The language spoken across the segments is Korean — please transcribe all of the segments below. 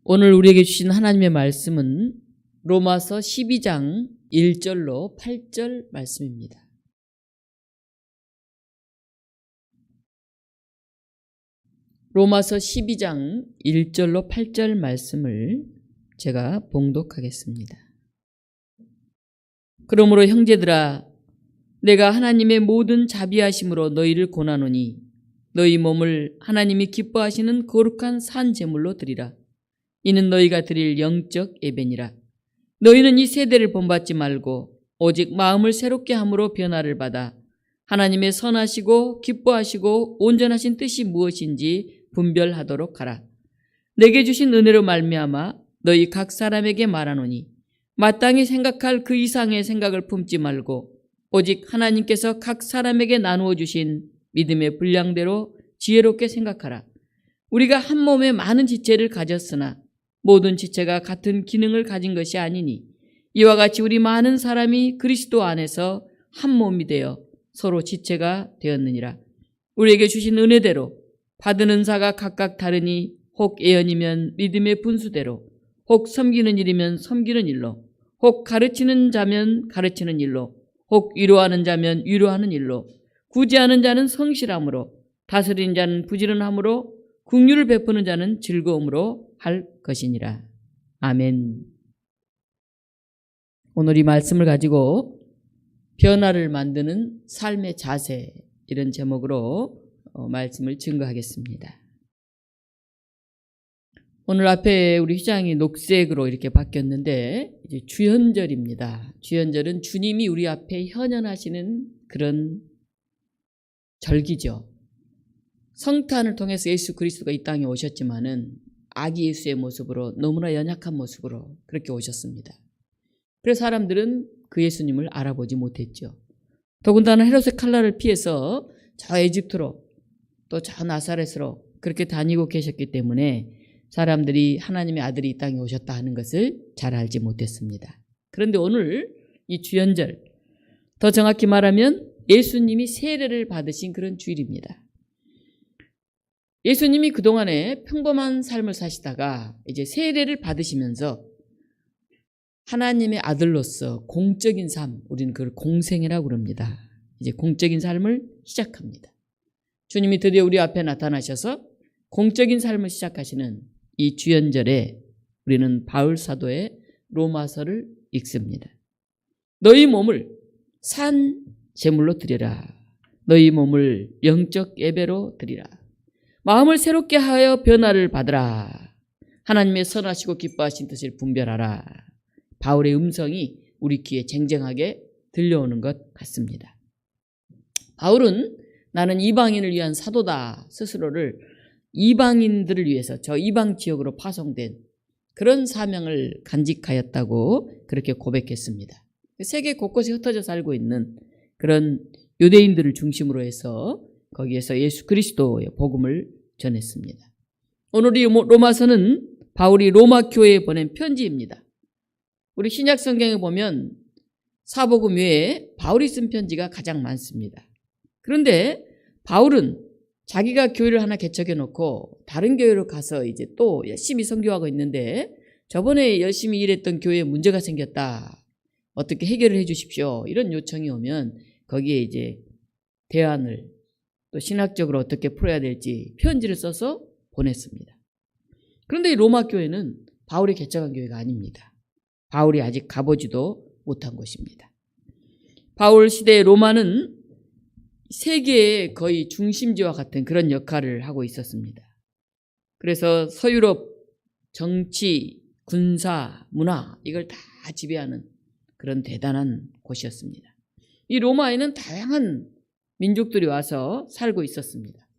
오늘 우리에게 주신 하나님의 말씀은 로마서 12장 1절로 8절 말씀입니다. 로마서 12장 1절로 8절 말씀을 제가 봉독하겠습니다. 그러므로 형제들아, 내가 하나님의 모든 자비하심으로 너희를 권하노니 너희 몸을 하나님이 기뻐하시는 거룩한 산 제물로 드리라. 이는 너희가 드릴 영적 예배니라. 너희는 이 세대를 본받지 말고 오직 마음을 새롭게 함으로 변화를 받아 하나님의 선하시고 기뻐하시고 온전하신 뜻이 무엇인지 분별하도록 하라. 내게 주신 은혜로 말미암아 너희 각 사람에게 말하노니 마땅히 생각할 그 이상의 생각을 품지 말고 오직 하나님께서 각 사람에게 나누어 주신 믿음의 분량대로 지혜롭게 생각하라. 우리가 한 몸에 많은 지체를 가졌으나 모든 지체가 같은 기능을 가진 것이 아니니 이와 같이 우리 많은 사람이 그리스도 안에서 한 몸이 되어 서로 지체가 되었느니라. 우리에게 주신 은혜대로 받은 은사가 각각 다르니 혹 예언이면 믿음의 분수대로, 혹 섬기는 일이면 섬기는 일로, 혹 가르치는 자면 가르치는 일로, 혹 위로하는 자면 위로하는 일로, 구제하는 자는 성실함으로, 다스리는 자는 부지런함으로, 긍휼을 베푸는 자는 즐거움으로 할 것이니라. 아멘. 오늘 이 말씀을 가지고 변화를 만드는 삶의 자세, 이런 제목으로 말씀을 증거하겠습니다. 오늘 앞에 우리 휘장이 녹색으로 이렇게 바뀌었는데 이제 주현절입니다. 주현절은 주님이 우리 앞에 현현하시는 그런 절기죠. 성탄을 통해서 예수 그리스도가 이 땅에 오셨지만은 아기 예수의 모습으로 너무나 연약한 모습으로 그렇게 오셨습니다. 그래서 사람들은 그 예수님을 알아보지 못했죠. 더군다나 헤롯의 칼날을 피해서 저 에집트로 또 저 나사렛으로 그렇게 다니고 계셨기 때문에 사람들이 하나님의 아들이 이 땅에 오셨다 하는 것을 잘 알지 못했습니다. 그런데 오늘 이 주현절, 더 정확히 말하면 예수님이 세례를 받으신 그런 주일입니다. 예수님이 그동안에 평범한 삶을 사시다가 이제 세례를 받으시면서 하나님의 아들로서 공적인 삶, 우리는 그걸 공생애라고 그럽니다. 이제 공적인 삶을 시작합니다. 주님이 드디어 우리 앞에 나타나셔서 공적인 삶을 시작하시는 이 주현절에 우리는 바울 사도의 로마서를 읽습니다. 너희 몸을 산 제물로 드리라. 너희 몸을 영적 예배로 드리라. 마음을 새롭게 하여 변화를 받으라. 하나님의 선하시고 기뻐하신 뜻을 분별하라. 바울의 음성이 우리 귀에 쟁쟁하게 들려오는 것 같습니다. 바울은 나는 이방인을 위한 사도다 스스로를 이방인들을 위해서 저 이방 지역으로 파송된 그런 사명을 간직하였다고 그렇게 고백했습니다. 세계 곳곳에 흩어져 살고 있는 그런 유대인들을 중심으로 해서 거기에서 예수 그리스도의 복음을 전했습니다. 오늘 이 로마서는 바울이 로마 교회에 보낸 편지입니다. 우리 신약 성경에 보면 사복음 외에 바울이 쓴 편지가 가장 많습니다. 그런데 바울은 자기가 교회를 하나 개척해 놓고 다른 교회로 가서 이제 또 열심히 선교하고 있는데 저번에 열심히 일했던 교회에 문제가 생겼다. 어떻게 해결을 해 주십시오. 이런 요청이 오면 거기에 이제 대안을 또 신학적으로 어떻게 풀어야 될지 편지를 써서 보냈습니다. 그런데 이 로마 교회는 바울이 개척한 교회가 아닙니다. 바울이 아직 가보지도 못한 곳입니다. 바울 시대의 로마는 세계의 거의 중심지와 같은 그런 역할을 하고 있었습니다. 그래서 서유럽 정치, 군사, 문화 이걸 다 지배하는 그런 대단한 곳이었습니다. 이 로마에는 다양한 민족들이 와서 살고 있었습니다.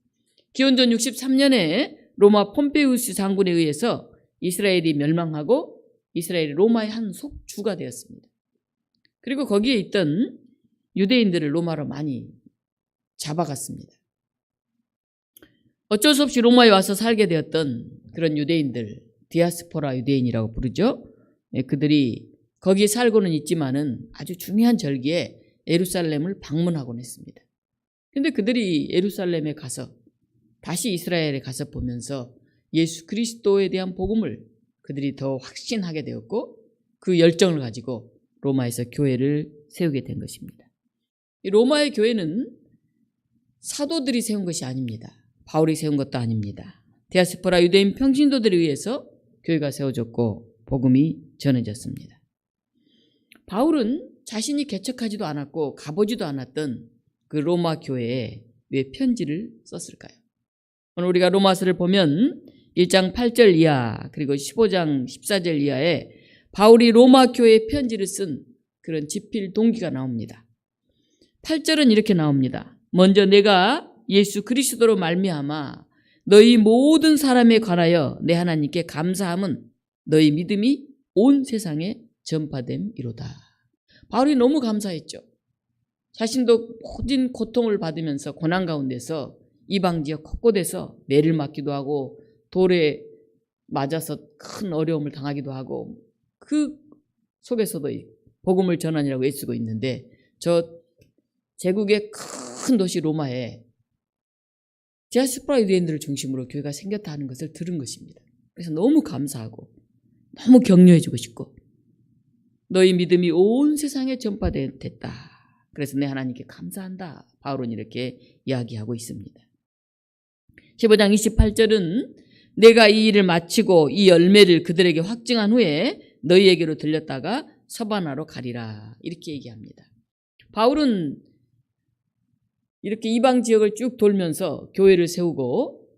기원전 63년에 로마 폼페이우스 장군에 의해서 이스라엘이 멸망하고 이스라엘이 로마의 한 속주가 되었습니다. 그리고 거기에 있던 유대인들을 로마로 많이 잡아갔습니다. 어쩔 수 없이 로마에 와서 살게 되었던 그런 유대인들, 디아스포라 유대인이라고 부르죠. 그들이 거기에 살고는 있지만은 아주 중요한 절기에 예루살렘을 방문하곤 했습니다. 그런데 그들이 예루살렘에 가서 다시 이스라엘에 가서 보면서 예수 그리스도에 대한 복음을 그들이 더 확신하게 되었고 그 열정을 가지고 로마에서 교회를 세우게 된 것입니다. 이 로마의 교회는 사도들이 세운 것이 아닙니다. 바울이 세운 것도 아닙니다. 디아스포라 유대인 평신도들에 의해서 교회가 세워졌고 복음이 전해졌습니다. 바울은 자신이 개척하지도 않았고 가보지도 않았던 그 로마 교회에 왜 편지를 썼을까요? 오늘 우리가 로마서를 보면 1장 8절 이하 그리고 15장 14절 이하에 바울이 로마 교회에 편지를 쓴 그런 지필 동기가 나옵니다. 8절은 이렇게 나옵니다. 먼저 내가 예수 그리스도로 말미암아 너희 모든 사람에 관하여 내 하나님께 감사함은 너희 믿음이 온 세상에 전파됨이로다. 바울이 너무 감사했죠. 자신도 모든 고통을 받으면서 고난 가운데서 이방 지역 곳곳에서 매를 맞기도 하고 돌에 맞아서 큰 어려움을 당하기도 하고 그 속에서도 복음을 전하느라고 애쓰고 있는데 저 제국의 큰 도시 로마에 디아스포라 유대인들을 중심으로 교회가 생겼다 하는 것을 들은 것입니다. 그래서 너무 감사하고 너무 격려해주고 싶고 너희 믿음이 온 세상에 전파됐다. 그래서 내 하나님께 감사한다. 바울은 이렇게 이야기하고 있습니다. 15장 28절은 내가 이 일을 마치고 이 열매를 그들에게 확증한 후에 너희에게로 들렸다가 서바나로 가리라. 이렇게 얘기합니다. 바울은 이렇게 이방 지역을 쭉 돌면서 교회를 세우고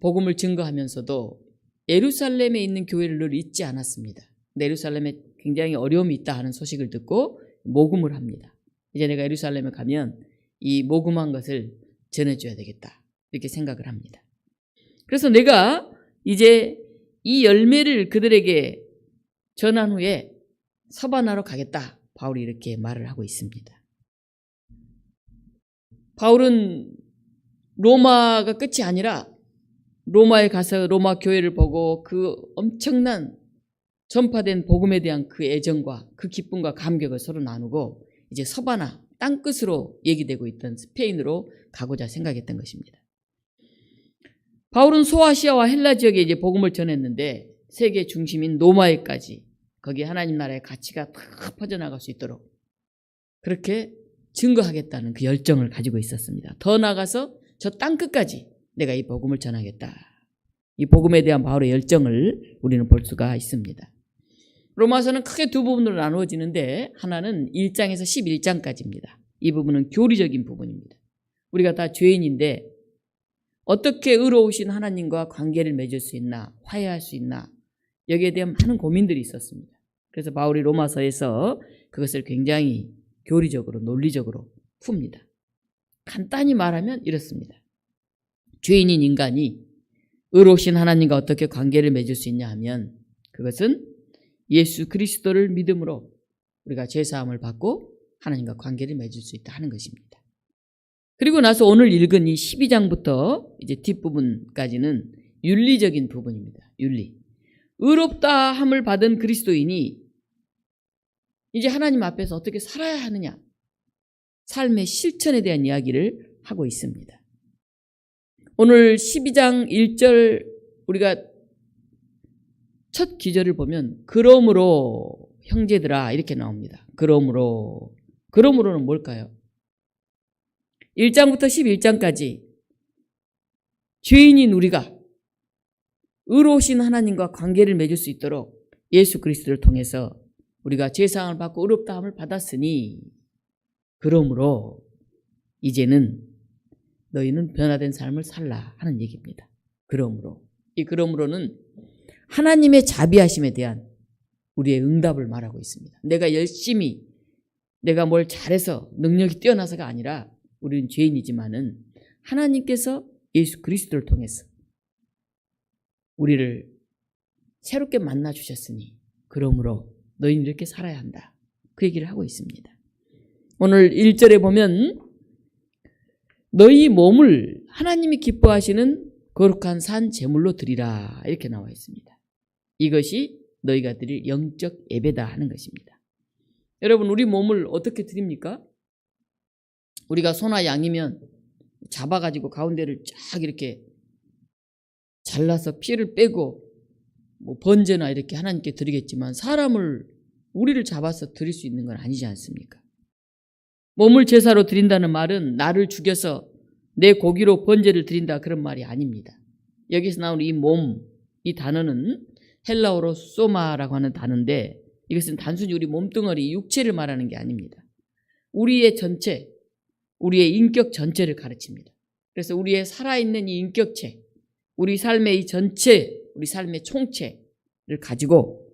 복음을 증거하면서도 예루살렘에 있는 교회를 늘 잊지 않았습니다. 예루살렘에 굉장히 어려움이 있다 하는 소식을 듣고 모금을 합니다. 이제 내가 예루살렘에 가면 이 모금한 것을 전해줘야 되겠다. 이렇게 생각을 합니다. 그래서 내가 이제 이 열매를 그들에게 전한 후에 서바나로 가겠다. 바울이 이렇게 말을 하고 있습니다. 바울은 로마가 끝이 아니라 로마에 가서 로마 교회를 보고 그 엄청난 전파된 복음에 대한 그 애정과 그 기쁨과 감격을 서로 나누고 이제 서바나 땅끝으로 얘기되고 있던 스페인으로 가고자 생각했던 것입니다. 바울은 소아시아와 헬라 지역에 이제 복음을 전했는데 세계 중심인 로마에까지 거기 하나님 나라의 가치가 다 퍼져나갈 수 있도록 그렇게 증거하겠다는 그 열정을 가지고 있었습니다. 더 나아가서 저 땅끝까지 내가 이 복음을 전하겠다. 이 복음에 대한 바울의 열정을 우리는 볼 수가 있습니다. 로마서는 크게 두 부분으로 나누어지는데 하나는 1장에서 11장까지입니다. 이 부분은 교리적인 부분입니다. 우리가 다 죄인인데 어떻게 의로우신 하나님과 관계를 맺을 수 있나, 화해할 수 있나, 여기에 대한 많은 고민들이 있었습니다. 그래서 바울이 로마서에서 그것을 굉장히 교리적으로, 논리적으로 풉니다. 간단히 말하면 이렇습니다. 죄인인 인간이 의로우신 하나님과 어떻게 관계를 맺을 수 있냐 하면 그것은 예수 그리스도를 믿음으로 우리가 죄사함을 받고 하나님과 관계를 맺을 수 있다 하는 것입니다. 그리고 나서 오늘 읽은 이 12장부터 이제 뒷부분까지는 윤리적인 부분입니다. 윤리. 의롭다 함을 받은 그리스도인이 이제 하나님 앞에서 어떻게 살아야 하느냐, 삶의 실천에 대한 이야기를 하고 있습니다. 오늘 12장 1절 우리가 첫 기절을 보면 그러므로 형제들아 이렇게 나옵니다. 그러므로는 뭘까요? 1장부터 11장까지 죄인인 우리가 의로우신 하나님과 관계를 맺을 수 있도록 예수 그리스도를 통해서 우리가 죄사함을 받고 의롭다함을 받았으니 그러므로 이제는 너희는 변화된 삶을 살라 하는 얘기입니다. 이 그러므로는 하나님의 자비하심에 대한 우리의 응답을 말하고 있습니다. 내가 열심히 내가 뭘 잘해서 능력이 뛰어나서가 아니라 우리는 죄인이지만은 하나님께서 예수 그리스도를 통해서 우리를 새롭게 만나 주셨으니 그러므로 너희는 이렇게 살아야 한다. 그 얘기를 하고 있습니다. 오늘 1절에 보면 너희 몸을 하나님이 기뻐하시는 거룩한 산 제물로 드리라 이렇게 나와 있습니다. 이것이 너희가 드릴 영적 예배다 하는 것입니다. 여러분 우리 몸을 어떻게 드립니까? 우리가 소나 양이면 잡아가지고 가운데를 쫙 이렇게 잘라서 피를 빼고 뭐 번제나 이렇게 하나님께 드리겠지만 사람을 우리를 잡아서 드릴 수 있는 건 아니지 않습니까? 몸을 제사로 드린다는 말은 나를 죽여서 내 고기로 번제를 드린다 그런 말이 아닙니다. 여기서 나오는 이 몸, 이 단어는 헬라어로 소마라고 하는 단어인데 이것은 단순히 우리 몸뚱어리 육체를 말하는 게 아닙니다. 우리의 전체, 우리의 인격 전체를 가르칩니다. 그래서 우리의 살아있는 이 인격체, 우리 삶의 이 전체, 우리 삶의 총체를 가지고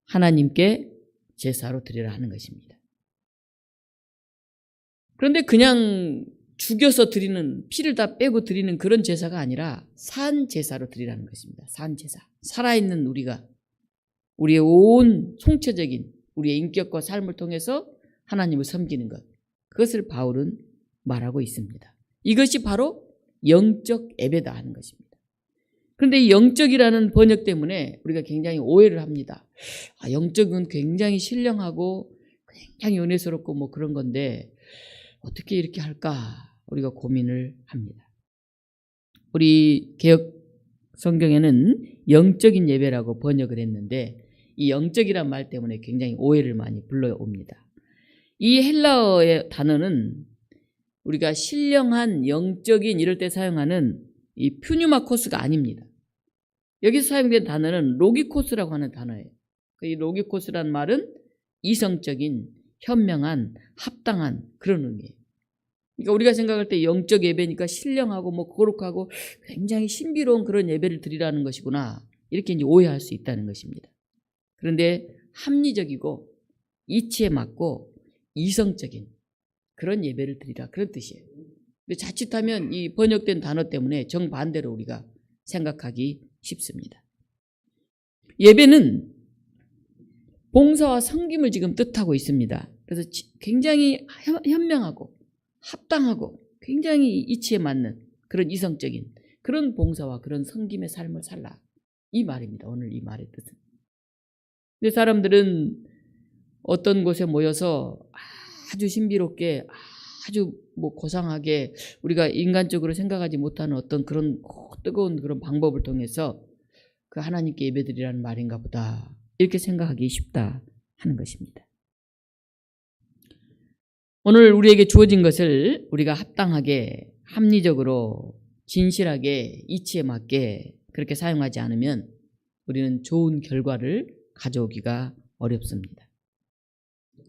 하나님께 제사로 드리라 하는 것입니다. 그런데 그냥 죽여서 드리는, 피를 다 빼고 드리는 그런 제사가 아니라 산 제사로 드리라는 것입니다. 산 제사. 살아있는 우리가 우리의 온 총체적인 우리의 인격과 삶을 통해서 하나님을 섬기는 것. 그것을 바울은 말하고 있습니다. 이것이 바로 영적 예배다 하는 것입니다. 그런데 이 영적이라는 번역 때문에 우리가 굉장히 오해를 합니다. 영적은 굉장히 신령하고 굉장히 은혜스럽고 뭐 그런 건데 어떻게 이렇게 할까 우리가 고민을 합니다. 우리 개역 성경에는 영적인 예배라고 번역을 했는데 이 영적이란 말 때문에 굉장히 오해를 많이 불러옵니다. 이 헬라어의 단어는 우리가 신령한 영적인 이럴 때 사용하는 이 퓨뉴마코스가 아닙니다. 여기서 사용된 단어는 로기코스라고 하는 단어예요. 이 로기코스란 말은 이성적인, 현명한, 합당한 그런 의미예요. 그러니까 우리가 생각할 때 영적 예배니까 신령하고 뭐 거룩하고 굉장히 신비로운 그런 예배를 드리라는 것이구나. 이렇게 이제 오해할 수 있다는 것입니다. 그런데 합리적이고 이치에 맞고 이성적인 그런 예배를 드리라 그런 뜻이에요. 근데 자칫하면 이 번역된 단어 때문에 정반대로 우리가 생각하기 쉽습니다. 예배는 봉사와 섬김을 지금 뜻하고 있습니다. 그래서 굉장히 현명하고 합당하고 굉장히 이치에 맞는 그런 이성적인 그런 봉사와 그런 섬김의 삶을 살라. 이 말입니다. 오늘 이 말의 뜻은. 근데 사람들은 어떤 곳에 모여서 아주 신비롭게 아주 뭐 고상하게 우리가 인간적으로 생각하지 못하는 어떤 그런 뜨거운 그런 방법을 통해서 그 하나님께 예배드리라는 말인가 보다 이렇게 생각하기 쉽다 하는 것입니다. 오늘 우리에게 주어진 것을 우리가 합당하게 합리적으로 진실하게 이치에 맞게 그렇게 사용하지 않으면 우리는 좋은 결과를 가져오기가 어렵습니다.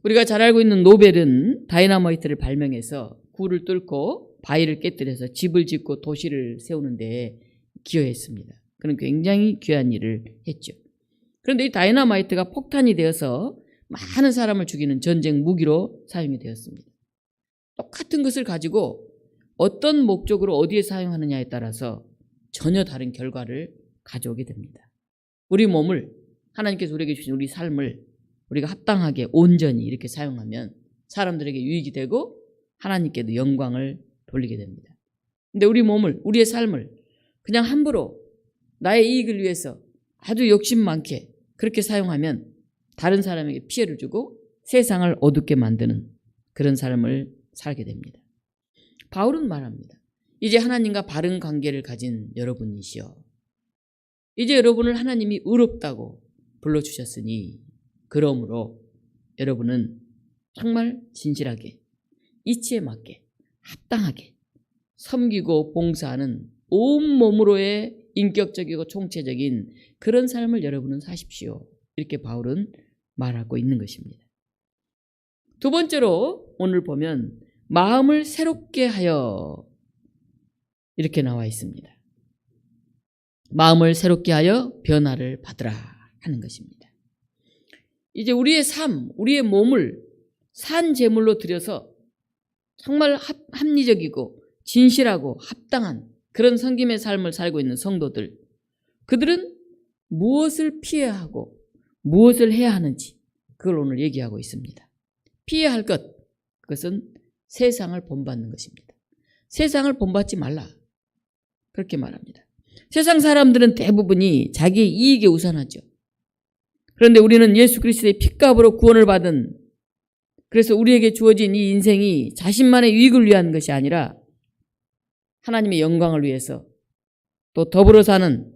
우리가 잘 알고 있는 노벨은 다이너마이트를 발명해서 굴을 뚫고 바위를 깨뜨려서 집을 짓고 도시를 세우는 데 기여했습니다. 그는 굉장히 귀한 일을 했죠. 그런데 이 다이너마이트가 폭탄이 되어서 많은 사람을 죽이는 전쟁 무기로 사용이 되었습니다. 똑같은 것을 가지고 어떤 목적으로 어디에 사용하느냐에 따라서 전혀 다른 결과를 가져오게 됩니다. 우리 몸을 하나님께서 우리에게 주신 우리 삶을 우리가 합당하게 온전히 이렇게 사용하면 사람들에게 유익이 되고 하나님께도 영광을 돌리게 됩니다. 근데 우리 몸을, 우리의 삶을 그냥 함부로 나의 이익을 위해서 아주 욕심 많게 그렇게 사용하면 다른 사람에게 피해를 주고 세상을 어둡게 만드는 그런 삶을 살게 됩니다. 바울은 말합니다. 이제 하나님과 바른 관계를 가진 여러분이시여. 이제 여러분을 하나님이 의롭다고 불러주셨으니 그러므로 여러분은 정말 진실하게 이치에 맞게 합당하게 섬기고 봉사하는 온몸으로의 인격적이고 총체적인 그런 삶을 여러분은 사십시오. 이렇게 바울은 말하고 있는 것입니다. 두 번째로 오늘 보면 마음을 새롭게 하여 이렇게 나와 있습니다. 마음을 새롭게 하여 변화를 받으라 하는 것입니다. 이제 우리의 삶, 우리의 몸을 산 제물로 드려서 정말 합리적이고 진실하고 합당한 그런 섬김의 삶을 살고 있는 성도들, 그들은 무엇을 피해야 하고 무엇을 해야 하는지 그걸 오늘 얘기하고 있습니다. 피해야 할 것, 그것은 세상을 본받는 것입니다. 세상을 본받지 말라. 그렇게 말합니다. 세상 사람들은 대부분이 자기의 이익에 우선하죠. 그런데 우리는 예수 그리스도의 핏값으로 구원을 받은, 그래서 우리에게 주어진 이 인생이 자신만의 유익을 위한 것이 아니라 하나님의 영광을 위해서 또 더불어 사는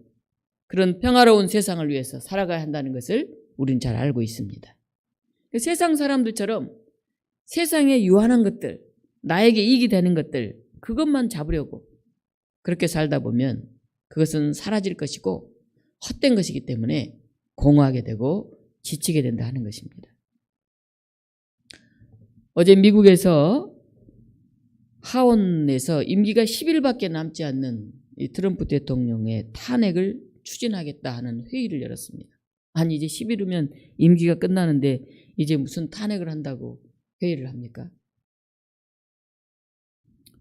그런 평화로운 세상을 위해서 살아가야 한다는 것을 우리는 잘 알고 있습니다. 세상 사람들처럼 세상에 유한한 것들, 나에게 이익이 되는 것들, 그것만 잡으려고 그렇게 살다 보면 그것은 사라질 것이고 헛된 것이기 때문에 공허하게 되고 지치게 된다 하는 것입니다. 어제 미국에서 하원에서 임기가 10일밖에 남지 않는 이 트럼프 대통령의 탄핵을 추진하겠다 하는 회의를 열었습니다. 아니 이제 10일이면 임기가 끝나는데 이제 무슨 탄핵을 한다고 회의를 합니까?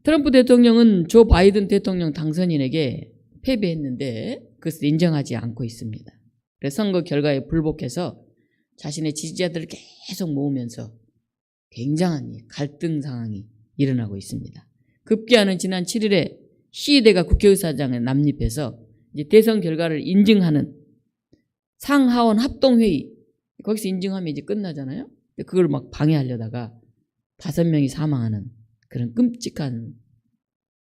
트럼프 대통령은 조 바이든 대통령 당선인에게 패배했는데 그것을 인정하지 않고 있습니다. 그래서 선거 결과에 불복해서 자신의 지지자들을 계속 모으면서 굉장한 갈등 상황이 일어나고 있습니다. 급기야는 지난 7일에 시위대가 국회의사당에 난입해서 이제 대선 결과를 인증하는 상하원 합동회의, 거기서 인증하면 이제 끝나잖아요. 그걸 막 방해하려다가 5명이 사망하는 그런 끔찍한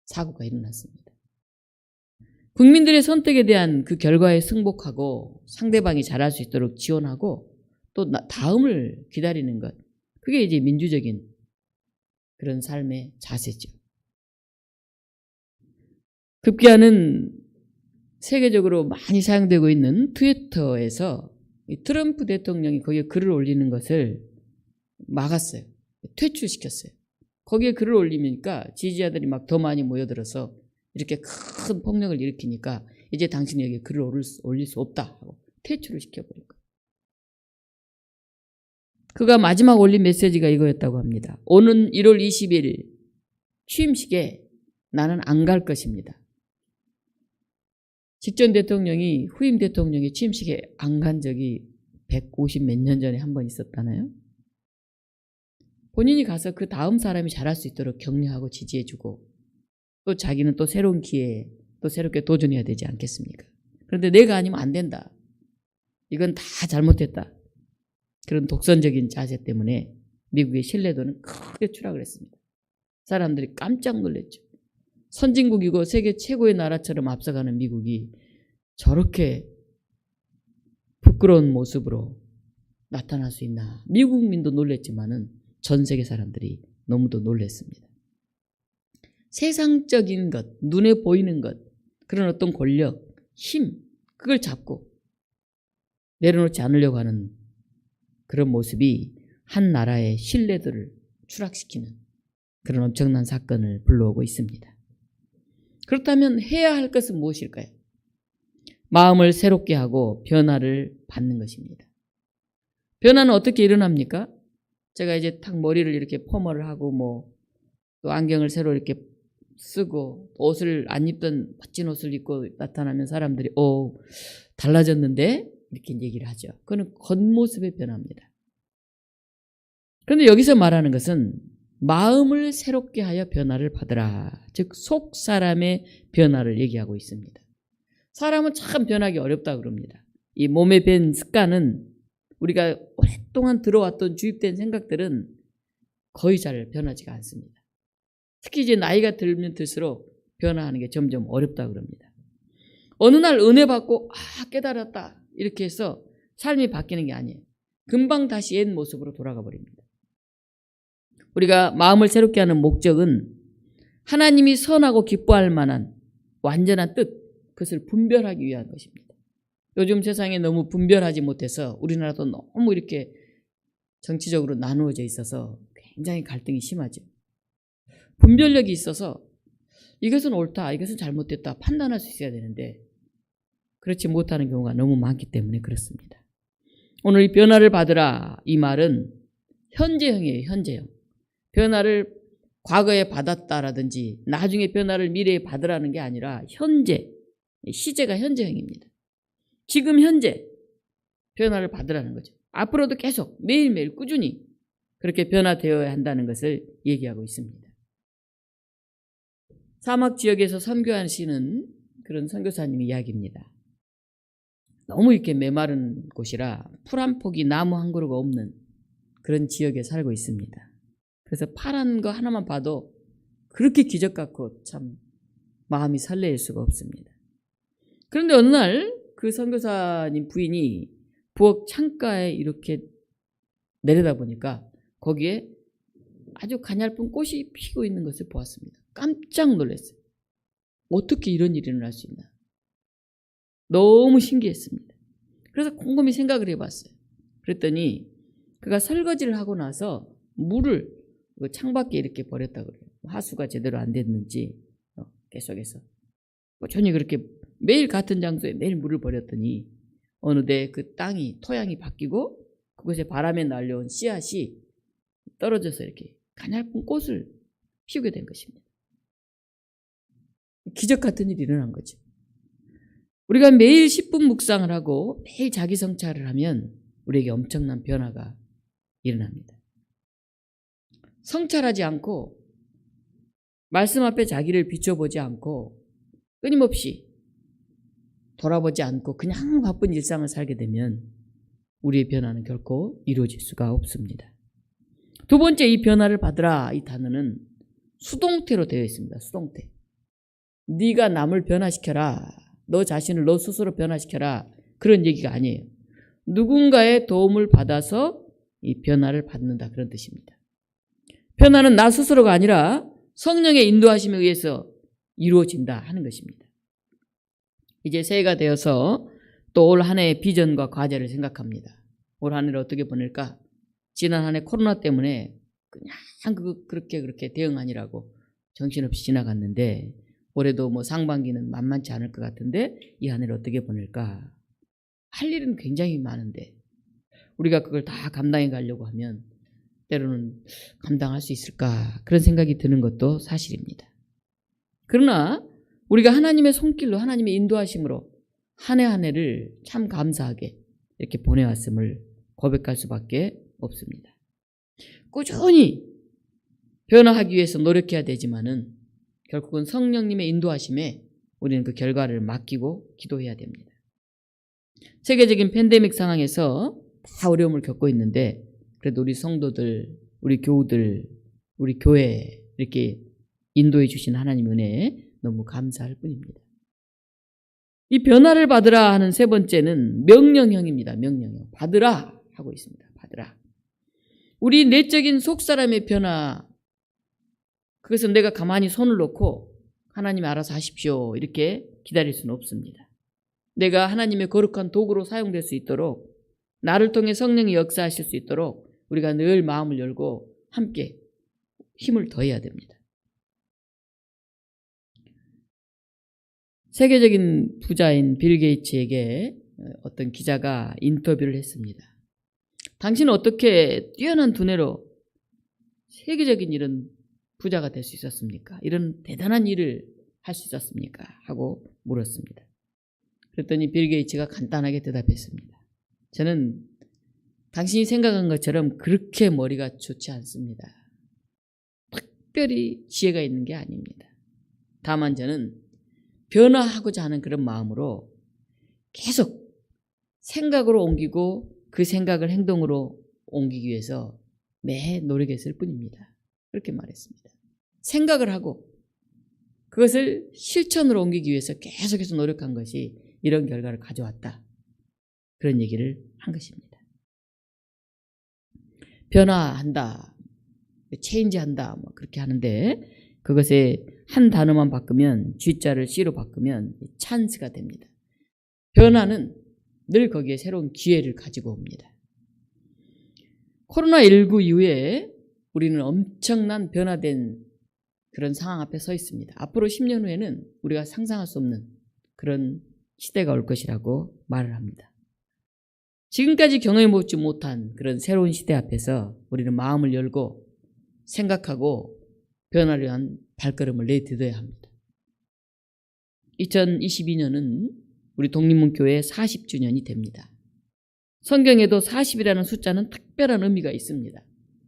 사고가 일어났습니다. 국민들의 선택에 대한 그 결과에 승복하고 상대방이 잘할 수 있도록 지원하고 또 다음을 기다리는 것, 그게 이제 민주적인 그런 삶의 자세죠. 급기야는 세계적으로 많이 사용되고 있는 트위터에서 트럼프 대통령이 거기에 글을 올리는 것을 막았어요. 퇴출시켰어요. 거기에 글을 올리니까 지지자들이 막 더 많이 모여들어서 이렇게 큰 폭력을 일으키니까 이제 당신이 여기에 글을 올릴 수 없다 하고 퇴출을 시켜버린 거예요. 그가 마지막 올린 메시지가 이거였다고 합니다. 오는 1월 20일 취임식에 나는 안 갈 것입니다. 직전 대통령이 후임 대통령이 취임식에 안 간 적이 150 몇 년 전에 한 번 있었다나요? 본인이 가서 그 다음 사람이 잘할 수 있도록 격려하고 지지해주고 또 자기는 또 새로운 기회에 또 새롭게 도전해야 되지 않겠습니까? 그런데 내가 아니면 안 된다. 이건 다 잘못했다. 그런 독선적인 자세 때문에 미국의 신뢰도는 크게 추락을 했습니다. 사람들이 깜짝 놀랐죠. 선진국이고 세계 최고의 나라처럼 앞서가는 미국이 저렇게 부끄러운 모습으로 나타날 수 있나. 미국 국민도 놀랐지만은 전 세계 사람들이 너무도 놀랐습니다. 세상적인 것, 눈에 보이는 것, 그런 어떤 권력, 힘, 그걸 잡고 내려놓지 않으려고 하는 그런 모습이 한 나라의 신뢰도를 추락시키는 그런 엄청난 사건을 불러오고 있습니다. 그렇다면 해야 할 것은 무엇일까요? 마음을 새롭게 하고 변화를 받는 것입니다. 변화는 어떻게 일어납니까? 제가 이제 탁 머리를 이렇게 펌을 하고 또 안경을 새로 이렇게 쓰고 옷을 안 입던 멋진 옷을 입고 나타나면 사람들이 달라졌는데 이렇게 얘기를 하죠. 그건 겉모습의 변화입니다. 그런데 여기서 말하는 것은 마음을 새롭게 하여 변화를 받으라. 즉 속 사람의 변화를 얘기하고 있습니다. 사람은 참 변하기 어렵다 그럽니다. 이 몸에 밴 습관은 우리가 오랫동안 들어왔던 주입된 생각들은 거의 잘 변하지가 않습니다. 특히 이제 나이가 들면 들수록 변화하는 게 점점 어렵다 그럽니다. 어느 날 은혜 받고 깨달았다 이렇게 해서 삶이 바뀌는 게 아니에요. 금방 다시 옛 모습으로 돌아가 버립니다. 우리가 마음을 새롭게 하는 목적은 하나님이 선하고 기뻐할 만한 완전한 뜻, 그것을 분별하기 위한 것입니다. 요즘 세상에 너무 분별하지 못해서 우리나라도 너무 이렇게 정치적으로 나누어져 있어서 굉장히 갈등이 심하죠. 분별력이 있어서 이것은 옳다, 이것은 잘못됐다 판단할 수 있어야 되는데 그렇지 못하는 경우가 너무 많기 때문에 그렇습니다. 오늘 이 변화를 받으라 이 말은 현재형이에요. 현재형. 변화를 과거에 받았다라든지 나중에 변화를 미래에 받으라는 게 아니라 현재, 시제가 현재형입니다. 지금 현재 변화를 받으라는 거죠. 앞으로도 계속 매일매일 꾸준히 그렇게 변화되어야 한다는 것을 얘기하고 있습니다. 사막 지역에서 선교하시는 그런 선교사님 이야기입니다. 너무 이렇게 메마른 곳이라 풀 한 폭이 나무 한 그루가 없는 그런 지역에 살고 있습니다. 그래서 파란 거 하나만 봐도 그렇게 기적 같고 참 마음이 설레일 수가 없습니다. 그런데 어느 날 그 선교사님 부인이 부엌 창가에 이렇게 내려다보니까 거기에 아주 가냘픈 꽃이 피고 있는 것을 보았습니다. 깜짝 놀랐어요. 어떻게 이런 일이 일어날 수 있나. 너무 신기했습니다. 그래서 곰곰이 생각을 해봤어요. 그랬더니 그가 설거지를 하고 나서 물을 창밖에 이렇게 버렸다고 그래요. 하수가 제대로 안 됐는지 계속해서 꾸준히 그렇게 매일 같은 장소에 매일 물을 버렸더니 어느새 그 땅이 토양이 바뀌고 그곳에 바람에 날려온 씨앗이 떨어져서 이렇게 가냘픈 꽃을 피우게 된 것입니다. 기적 같은 일이 일어난 거죠. 우리가 매일 10분 묵상을 하고 매일 자기 성찰을 하면 우리에게 엄청난 변화가 일어납니다. 성찰하지 않고 말씀 앞에 자기를 비춰보지 않고 끊임없이 돌아보지 않고 그냥 바쁜 일상을 살게 되면 우리의 변화는 결코 이루어질 수가 없습니다. 두 번째, 이 변화를 받으라, 이 단어는 수동태로 되어 있습니다. 수동태. 네가 남을 변화시켜라. 너 자신을 너 스스로 변화시켜라. 그런 얘기가 아니에요. 누군가의 도움을 받아서 이 변화를 받는다, 그런 뜻입니다. 변화는 나 스스로가 아니라 성령의 인도하심에 의해서 이루어진다 하는 것입니다. 이제 새해가 되어서 또 올 한 해의 비전과 과제를 생각합니다. 올 한 해를 어떻게 보낼까? 지난 한 해 코로나 때문에 그냥 그렇게 대응하느라고 정신없이 지나갔는데 올해도 뭐 상반기는 만만치 않을 것 같은데 이 한 해를 어떻게 보낼까? 할 일은 굉장히 많은데 우리가 그걸 다 감당해 가려고 하면 때로는 감당할 수 있을까? 그런 생각이 드는 것도 사실입니다. 그러나 우리가 하나님의 손길로 하나님의 인도하심으로 한 해 한 해를 참 감사하게 이렇게 보내왔음을 고백할 수밖에 없습니다. 꾸준히 변화하기 위해서 노력해야 되지만은 결국은 성령님의 인도하심에 우리는 그 결과를 맡기고 기도해야 됩니다. 세계적인 팬데믹 상황에서 다 어려움을 겪고 있는데 그래도 우리 성도들, 우리 교우들, 우리 교회 이렇게 인도해 주신 하나님 은혜에 너무 감사할 뿐입니다. 이 변화를 받으라 하는 세 번째는 명령형입니다. 명령형. 받으라 하고 있습니다. 받으라. 우리 내적인 속사람의 변화, 그것은 내가 가만히 손을 놓고 하나님이 알아서 하십시오 이렇게 기다릴 수는 없습니다. 내가 하나님의 거룩한 도구로 사용될 수 있도록 나를 통해 성령이 역사하실 수 있도록 우리가 늘 마음을 열고 함께 힘을 더해야 됩니다. 세계적인 부자인 빌 게이츠에게 어떤 기자가 인터뷰를 했습니다. 당신은 어떻게 뛰어난 두뇌로 세계적인 이런 부자가 될 수 있었습니까? 이런 대단한 일을 할 수 있었습니까? 하고 물었습니다. 그랬더니 빌 게이츠가 간단하게 대답했습니다. 저는 당신이 생각한 것처럼 그렇게 머리가 좋지 않습니다. 특별히 지혜가 있는 게 아닙니다. 다만 저는 변화하고자 하는 그런 마음으로 계속 생각으로 옮기고 그 생각을 행동으로 옮기기 위해서 매 노력했을 뿐입니다. 그렇게 말했습니다. 생각을 하고 그것을 실천으로 옮기기 위해서 계속해서 노력한 것이 이런 결과를 가져왔다. 그런 얘기를 한 것입니다. 변화한다, 체인지한다, 뭐 그렇게 하는데 그것에 한 단어만 바꾸면 G자를 C로 바꾸면 찬스가 됩니다. 변화는 늘 거기에 새로운 기회를 가지고 옵니다. 코로나19 이후에 우리는 엄청난 변화된 그런 상황 앞에 서 있습니다. 앞으로 10년 후에는 우리가 상상할 수 없는 그런 시대가 올 것이라고 말을 합니다. 지금까지 경험해보지 못한 그런 새로운 시대 앞에서 우리는 마음을 열고 생각하고 변화를 위한 발걸음을 내딛어야 합니다. 2022년은 우리 독립문교회 40주년이 됩니다. 성경에도 40이라는 숫자는 특별한 의미가 있습니다.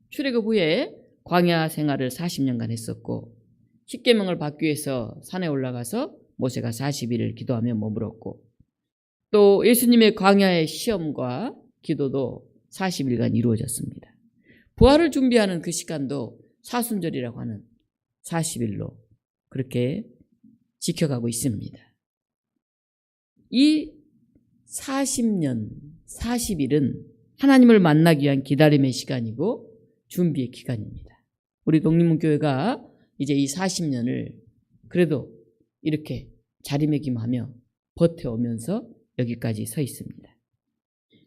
출애굽 후에 광야 생활을 40년간 했었고 10계명을 받기 위해서 산에 올라가서 모세가 40일을 기도하며 머물었고 또 예수님의 광야의 시험과 기도도 40일간 이루어졌습니다. 부활을 준비하는 그 시간도 사순절이라고 하는 40일로 그렇게 지켜가고 있습니다. 이 40년, 40일은 하나님을 만나기 위한 기다림의 시간이고 준비의 기간입니다. 우리 독립문교회가 이제 이 40년을 그래도 이렇게 자리매김하며 버텨오면서 여기까지 서 있습니다.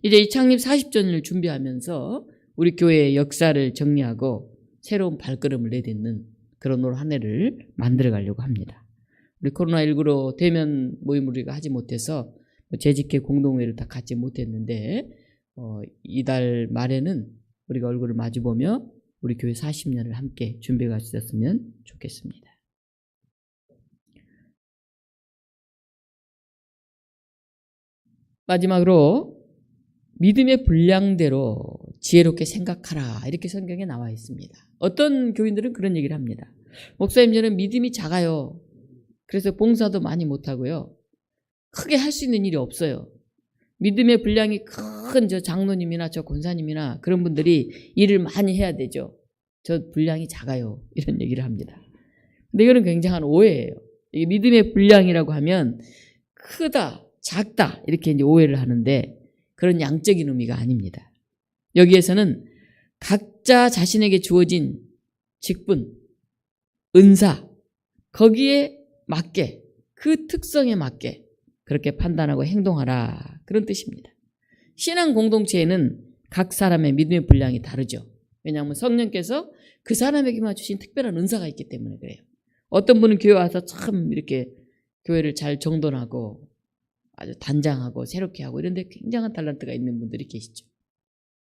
이제 이 창립 40주년을 준비하면서 우리 교회의 역사를 정리하고 새로운 발걸음을 내딛는 그런 올 한 해를 만들어 가려고 합니다. 우리 코로나19로 대면 모임을 우리가 하지 못해서 재직회 공동회를 다 갖지 못했는데 이달 말에는 우리가 얼굴을 마주보며 우리 교회 40년을 함께 준비해 갈 수 있었으면 좋겠습니다. 마지막으로 믿음의 분량대로 지혜롭게 생각하라 이렇게 성경에 나와 있습니다. 어떤 교인들은 그런 얘기를 합니다. 목사님 저는 믿음이 작아요. 그래서 봉사도 많이 못하고요. 크게 할 수 있는 일이 없어요. 믿음의 분량이 큰 저 장로님이나 저 권사님이나 그런 분들이 일을 많이 해야 되죠. 저 분량이 작아요. 이런 얘기를 합니다. 근데 이거는 굉장한 오해예요. 이게 믿음의 분량이라고 하면 크다, 작다 이렇게 이제 오해를 하는데 그런 양적인 의미가 아닙니다. 여기에서는 각자 자신에게 주어진 직분, 은사 거기에 맞게 그 특성에 맞게 그렇게 판단하고 행동하라 그런 뜻입니다. 신앙 공동체에는 각 사람의 믿음의 분량이 다르죠. 왜냐하면 성령께서 그 사람에게만 주신 특별한 은사가 있기 때문에 그래요. 어떤 분은 교회 와서 참 이렇게 교회를 잘 정돈하고 아주 단장하고 새롭게 하고 이런 데 굉장한 탤런트가 있는 분들이 계시죠.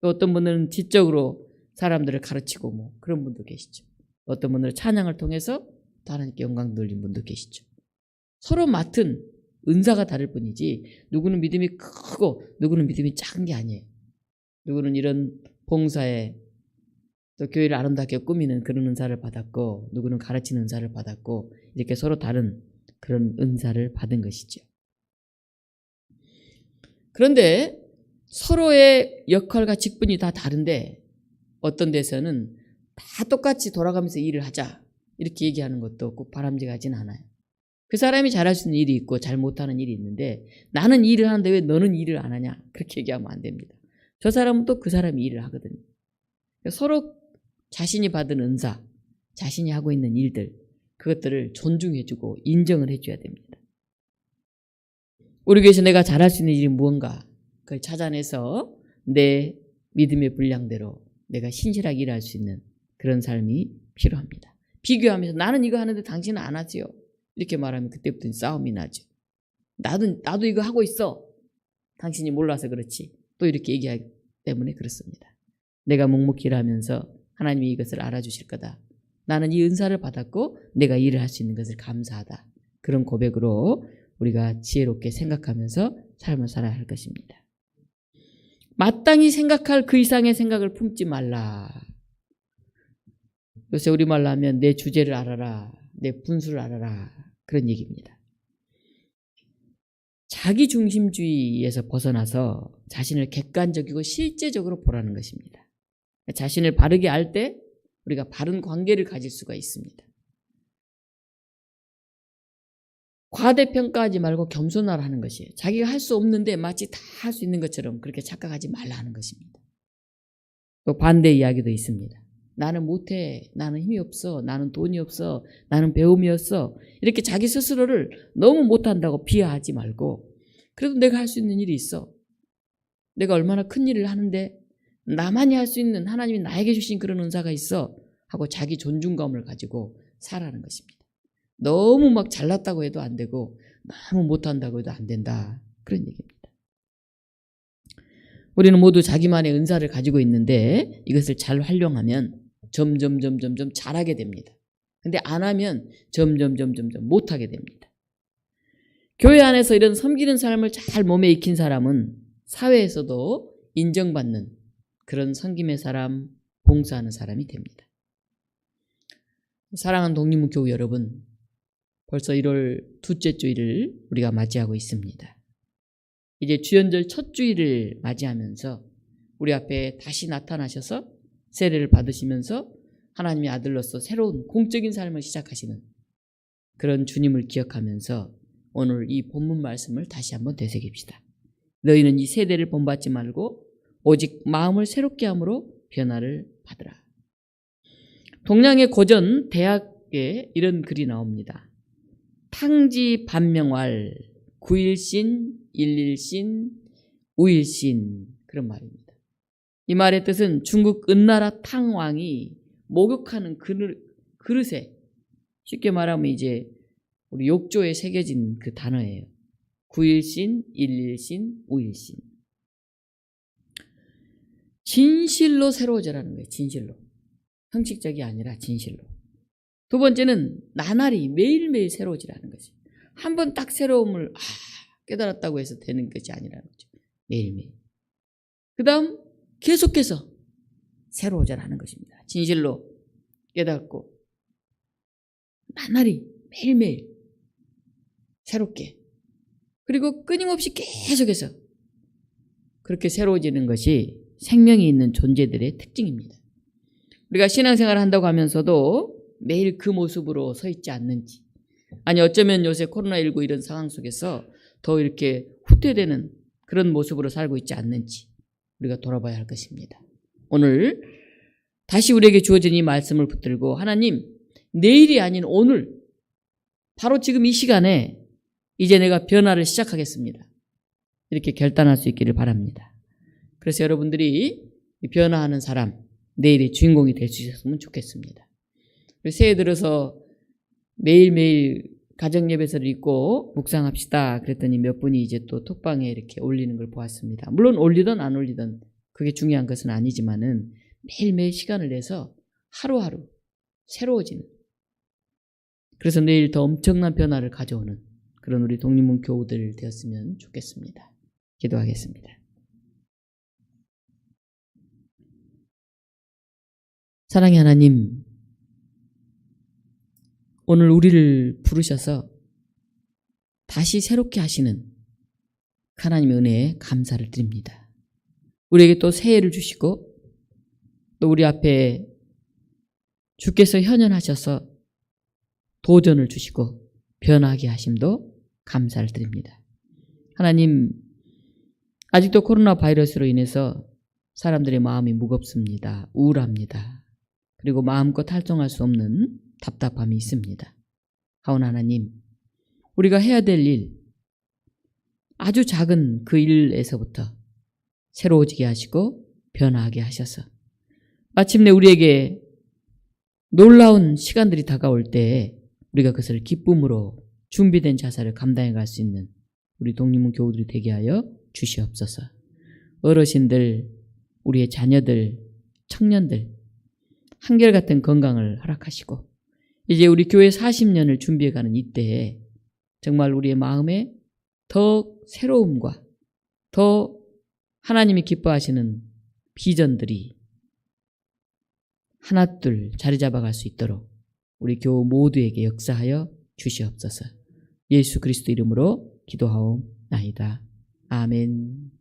또 어떤 분은 지적으로 사람들을 가르치고 뭐 그런 분도 계시죠. 어떤 분들은 찬양을 통해서 하나님께 영광 돌린 분도 계시죠. 서로 맡은 은사가 다를 뿐이지 누구는 믿음이 크고 누구는 믿음이 작은 게 아니에요. 누구는 이런 봉사에 또 교회를 아름답게 꾸미는 그런 은사를 받았고 누구는 가르치는 은사를 받았고 이렇게 서로 다른 그런 은사를 받은 것이죠. 그런데 서로의 역할과 직분이 다 다른데 어떤 데서는 다 똑같이 돌아가면서 일을 하자 이렇게 얘기하는 것도 꼭 바람직하진 않아요. 그 사람이 잘할 수 있는 일이 있고 잘 못하는 일이 있는데 나는 일을 하는데 왜 너는 일을 안 하냐 그렇게 얘기하면 안 됩니다. 저 사람은 또 그 사람이 일을 하거든요. 서로 자신이 받은 은사, 자신이 하고 있는 일들 그것들을 존중해주고 인정을 해줘야 됩니다. 우리 교회에서 내가 잘할 수 있는 일이 무언가 그걸 찾아내서 내 믿음의 분량대로 내가 신실하게 일할 수 있는 그런 삶이 필요합니다. 비교하면서 나는 이거 하는데 당신은 안 하지요. 이렇게 말하면 그때부터 싸움이 나죠. 나도 이거 하고 있어. 당신이 몰라서 그렇지. 또 이렇게 얘기하기 때문에 그렇습니다. 내가 묵묵히 일하면서 하나님이 이것을 알아주실 거다. 나는 이 은사를 받았고 내가 일을 할 수 있는 것을 감사하다. 그런 고백으로 우리가 지혜롭게 생각하면서 삶을 살아야 할 것입니다. 마땅히 생각할 그 이상의 생각을 품지 말라. 요새 우리말로 하면 내 주제를 알아라. 내 분수를 알아라. 그런 얘기입니다. 자기중심주의에서 벗어나서 자신을 객관적이고 실제적으로 보라는 것입니다. 자신을 바르게 알 때 우리가 바른 관계를 가질 수가 있습니다. 과대평가하지 말고 겸손하라 하는 것이에요. 자기가 할 수 없는데 마치 다 할 수 있는 것처럼 그렇게 착각하지 말라 하는 것입니다. 또 반대 이야기도 있습니다. 나는 못해, 나는 힘이 없어, 나는 돈이 없어, 나는 배움이 없어 이렇게 자기 스스로를 너무 못한다고 비하하지 말고 그래도 내가 할 수 있는 일이 있어. 내가 얼마나 큰 일을 하는데 나만이 할 수 있는 하나님이 나에게 주신 그런 은사가 있어 하고 자기 존중감을 가지고 살아가는 것입니다. 너무 막 잘났다고 해도 안 되고 너무 못한다고 해도 안 된다. 그런 얘기입니다. 우리는 모두 자기만의 은사를 가지고 있는데 이것을 잘 활용하면 점점 잘하게 됩니다. 근데 안 하면 점점 못하게 됩니다. 교회 안에서 이런 섬기는 삶을 잘 몸에 익힌 사람은 사회에서도 인정받는 그런 섬김의 사람, 봉사하는 사람이 됩니다. 사랑하는 독립문교우 여러분, 벌써 1월 둘째 주일을 우리가 맞이하고 있습니다. 이제 주연절 첫 주일을 맞이하면서 우리 앞에 다시 나타나셔서 세례를 받으시면서 하나님의 아들로서 새로운 공적인 삶을 시작하시는 그런 주님을 기억하면서 오늘 이 본문 말씀을 다시 한번 되새깁시다. 너희는 이 세대를 본받지 말고 오직 마음을 새롭게 함으로 변화를 받으라. 동양의 고전 대학에 이런 글이 나옵니다. 탕지 반명왈 구일신 일일신 우일신, 그런 말입니다. 이 말의 뜻은 중국 은나라 탕왕이 목욕하는 그릇에, 쉽게 말하면 이제 우리 욕조에 새겨진 그 단어예요. 구일신, 일일신, 우일신. 진실로 새로워져라는 거예요. 진실로. 형식적이 아니라 진실로. 두 번째는 나날이 매일매일 새로워지라는 거죠. 한 번 딱 새로움을 깨달았다고 해서 되는 것이 아니라는 거죠. 매일매일. 그 다음 계속해서 새로워져라는 것입니다. 진실로 깨닫고 나날이 매일매일 새롭게, 그리고 끊임없이 계속해서 그렇게 새로워지는 것이 생명이 있는 존재들의 특징입니다. 우리가 신앙생활을 한다고 하면서도 매일 그 모습으로 서 있지 않는지, 아니 어쩌면 요새 코로나19 이런 상황 속에서 더 이렇게 후퇴되는 그런 모습으로 살고 있지 않는지 우리가 돌아봐야 할 것입니다. 오늘 다시 우리에게 주어진 이 말씀을 붙들고 하나님, 내일이 아닌 오늘, 바로 지금 이 시간에 이제 내가 변화를 시작하겠습니다. 이렇게 결단할 수 있기를 바랍니다. 그래서 여러분들이 변화하는 사람, 내일의 주인공이 될 수 있었으면 좋겠습니다. 새해 들어서 매일매일 가정예배서를 읽고 묵상합시다 그랬더니 몇 분이 이제 또 톡방에 이렇게 올리는 걸 보았습니다. 물론 올리든 안 올리든 그게 중요한 것은 아니지만은 매일매일 시간을 내서 하루하루 새로워지는, 그래서 내일 더 엄청난 변화를 가져오는 그런 우리 독립문 교우들 되었으면 좋겠습니다. 기도하겠습니다. 사랑의 하나님, 오늘 우리를 부르셔서 다시 새롭게 하시는 하나님의 은혜에 감사를 드립니다. 우리에게 또 새해를 주시고 또 우리 앞에 주께서 현현하셔서 도전을 주시고 변화하게 하심도 감사를 드립니다. 하나님, 아직도 코로나 바이러스로 인해서 사람들의 마음이 무겁습니다. 우울합니다. 그리고 마음껏 활동할 수 없는 답답함이 있습니다. 하오나 하나님, 우리가 해야 될 일, 아주 작은 그 일에서부터 새로워지게 하시고 변화하게 하셔서 마침내 우리에게 놀라운 시간들이 다가올 때에 우리가 그것을 기쁨으로 준비된 자세를 감당해 갈 수 있는 우리 독립문 교우들이 되게 하여 주시옵소서. 어르신들, 우리의 자녀들, 청년들 한결같은 건강을 허락하시고 이제 우리 교회 40년을 준비해가는 이때에 정말 우리의 마음에 더 새로움과 더 하나님이 기뻐하시는 비전들이 하나둘 자리 잡아갈 수 있도록 우리 교우 모두에게 역사하여 주시옵소서. 예수 그리스도 이름으로 기도하옵나이다. 아멘.